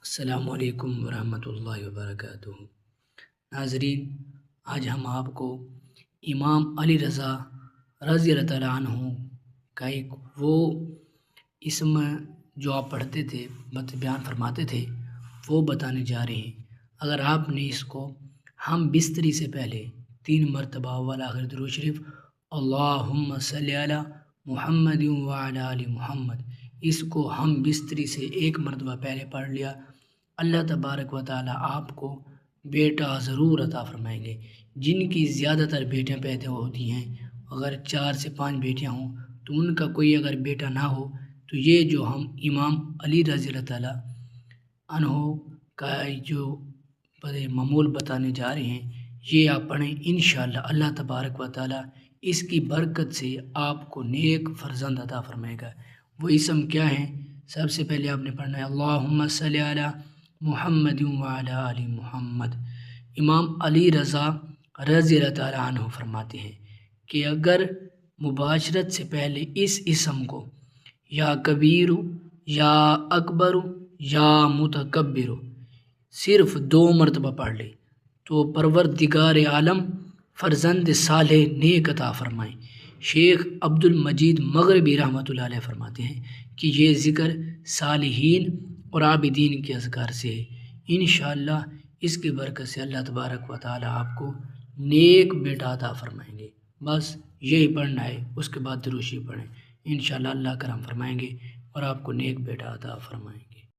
السلام علیکم ورحمۃ اللہ وبرکاتہ۔ ناظرین، آج ہم آپ کو امام علی رضا رضی اللہ تعالیٰ عنہ کا ایک وہ اسم جو آپ پڑھتے تھے، بیان فرماتے تھے، وہ بتانے جا رہے ہیں۔ اگر آپ نے اس کو ہم بستری سے پہلے 3 مرتبہ اول آخر درود شریف اللہم صلی علی محمد وعلی آل محمد، اس کو ہم بستری سے 1 مرتبہ پہلے پڑھ لیا، اللہ تبارک و تعالیٰ آپ کو بیٹا ضرور عطا فرمائیں گے۔ جن کی زیادہ تر بیٹیاں پیدا ہوتی ہیں، اگر 4 سے 5 بیٹیاں ہوں تو ان کا کوئی اگر بیٹا نہ ہو تو یہ جو ہم امام علی رضی اللہ تعالیٰ عنہ کا جو معمول بتانے جا رہے ہیں، یہ آپ پڑھیں، انشاءاللہ اللہ تبارک و تعالیٰ اس کی برکت سے آپ کو نیک فرزند عطا فرمائے گا۔ وہ اسم کیا ہیں؟ سب سے پہلے آپ نے پڑھنا ہے اللہم صلی علی محمد وعلی آل محمد۔ امام علی رضا رضی اللہ تعالیٰ عنہ فرماتے ہیں کہ اگر مباشرت سے پہلے اس اسم کو یا کبیر یا اکبر یا متکبر صرف 2 مرتبہ پڑھ لے تو پروردگار عالم فرزند صالح نیک عطا فرمائیں۔ شیخ عبد المجید مغربی رحمۃ اللہ علیہ فرماتے ہیں کہ یہ ذکر صالحین اور عابدین کے اذکار سے ہے۔ انشاءاللہ اس کی برکت سے اللہ تبارک و تعالیٰ آپ کو نیک بیٹا عطا فرمائیں گے۔ بس یہی پڑھنا ہے، اس کے بعد درود شریف پڑھیں، انشاءاللہ اللہ کرم فرمائیں گے اور آپ کو نیک بیٹا عطا فرمائیں گے۔